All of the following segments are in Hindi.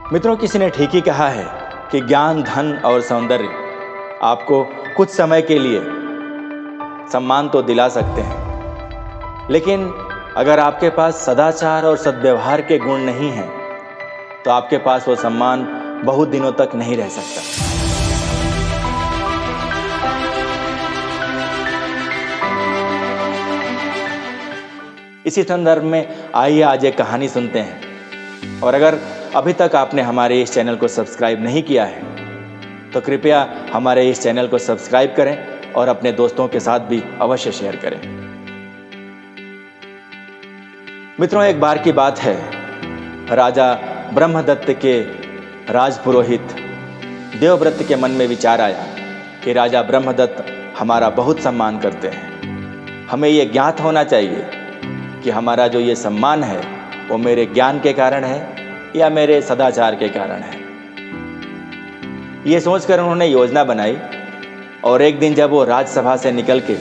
मित्रों, किसी ने ठीक ही कहा है कि ज्ञान, धन और सौंदर्य आपको कुछ समय के लिए सम्मान तो दिला सकते हैं, लेकिन अगर आपके पास सदाचार और सद्व्यवहार के गुण नहीं हैं तो आपके पास वो सम्मान बहुत दिनों तक नहीं रह सकता। इसी संदर्भ में आइए आज एक कहानी सुनते हैं। और अगर अभी तक आपने हमारे इस चैनल को सब्सक्राइब नहीं किया है तो कृपया हमारे इस चैनल को सब्सक्राइब करें और अपने दोस्तों के साथ भी अवश्य शेयर करें। मित्रों, एक बार की बात है, राजा ब्रह्मदत्त के राजपुरोहित देवव्रत के मन में विचार आया कि राजा ब्रह्मदत्त हमारा बहुत सम्मान करते हैं। हमें ये ज्ञात होना चाहिए कि हमारा जो ये सम्मान है वो मेरे ज्ञान के कारण है या मेरे सदाचार के कारण है। ये सोचकर उन्होंने योजना बनाई और एक दिन जब वो राजसभा से निकल के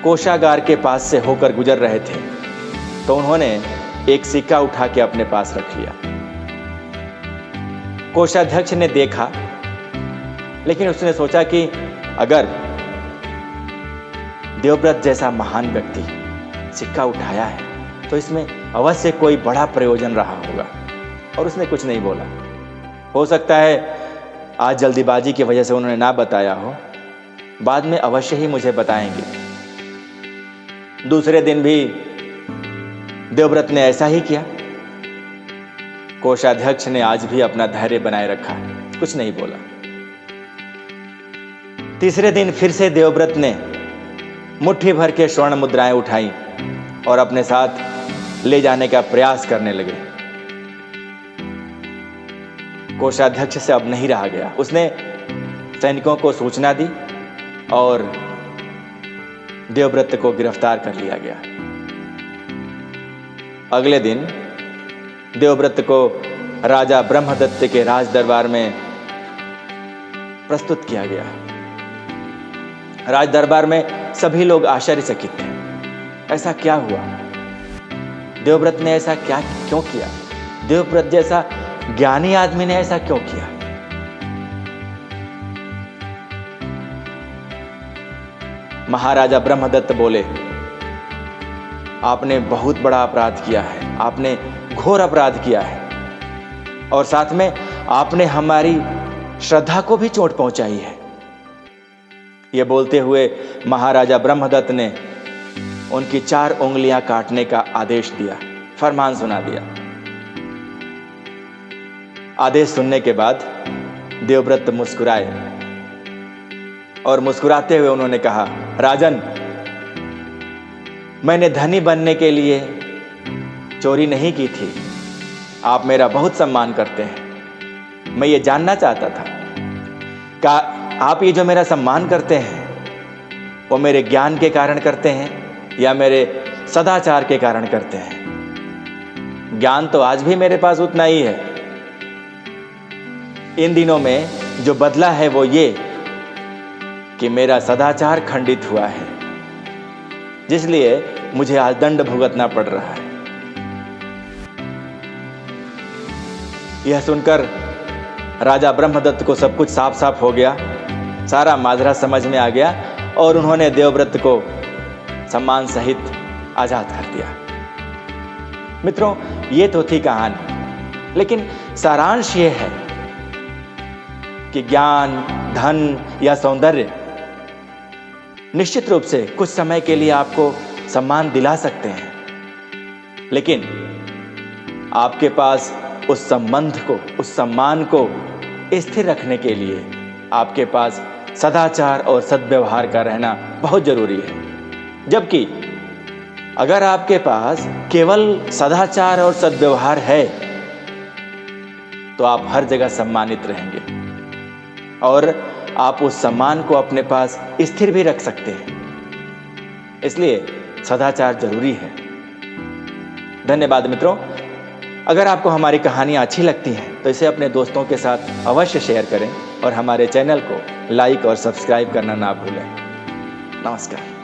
कोषागार के पास से होकर गुजर रहे थे तो उन्होंने एक सिक्का उठा के अपने पास रख लिया। कोषाध्यक्ष ने देखा, लेकिन उसने सोचा कि अगर देवव्रत जैसा महान व्यक्ति सिक्का उठाया है तो इसमें अवश्य कोई बड़ा प्रयोजन रहा होगा, और उसने कुछ नहीं बोला। हो सकता है आज जल्दीबाजी की वजह से उन्होंने ना बताया हो, बाद में अवश्य ही मुझे बताएंगे। दूसरे दिन भी देवव्रत ने ऐसा ही किया। कोषाध्यक्ष ने आज भी अपना धैर्य बनाए रखा, कुछ नहीं बोला। तीसरे दिन फिर से देवव्रत ने मुट्ठी भर के स्वर्ण मुद्राएं उठाई और अपने साथ ले जाने का प्रयास करने लगे। कोषाध्यक्ष से अब नहीं रहा गया। उसने सैनिकों को सूचना दी और देवव्रत को गिरफ्तार कर लिया गया। अगले दिन देवव्रत को राजा ब्रह्मदत्त के राज दरबार में प्रस्तुत किया गया। राज दरबार में सभी लोग आश्चर्यचकित थे। ऐसा क्या हुआ? देवव्रत ने ऐसा क्यों किया? देवव्रत जैसा ज्ञानी आदमी ने ऐसा क्यों किया? महाराजा ब्रह्मदत्त बोले, आपने बहुत बड़ा अपराध किया है, आपने घोर अपराध किया है, और साथ में आपने हमारी श्रद्धा को भी चोट पहुंचाई है। यह बोलते हुए महाराजा ब्रह्मदत्त ने उनकी 4 उंगलियां काटने का आदेश दिया, फरमान सुना दिया। आदेश सुनने के बाद देवव्रत मुस्कुराए और मुस्कुराते हुए उन्होंने कहा, राजन, मैंने धनी बनने के लिए चोरी नहीं की थी। आप मेरा बहुत सम्मान करते हैं। मैं ये जानना चाहता था क्या आप ये जो मेरा सम्मान करते हैं वो मेरे ज्ञान के कारण करते हैं या मेरे सदाचार के कारण करते हैं? ज्ञान तो आज भी मेरे पास उतना ही है। इन दिनों में जो बदला है वो ये कि मेरा सदाचार खंडित हुआ है, जिसलिए मुझे आज दंड भुगतना पड़ रहा है। यह सुनकर राजा ब्रह्मदत्त को सब कुछ साफ साफ हो गया, सारा माजरा समझ में आ गया और उन्होंने देवव्रत को सम्मान सहित आजाद कर दिया। मित्रों, ये तो थी कहानी, लेकिन सारांश ये है कि ज्ञान, धन या सौंदर्य निश्चित रूप से कुछ समय के लिए आपको सम्मान दिला सकते हैं, लेकिन आपके पास उस संबंध को, उस सम्मान को स्थिर रखने के लिए आपके पास सदाचार और सद्व्यवहार का रहना बहुत जरूरी है। जबकि अगर आपके पास केवल सदाचार और सद्व्यवहार है तो आप हर जगह सम्मानित रहेंगे और आप उस सम्मान को अपने पास स्थिर भी रख सकते हैं। इसलिए सदाचार जरूरी है। धन्यवाद मित्रों। अगर आपको हमारी कहानियाँ अच्छी लगती हैं तो इसे अपने दोस्तों के साथ अवश्य शेयर करें और हमारे चैनल को लाइक और सब्सक्राइब करना ना भूलें। नमस्कार।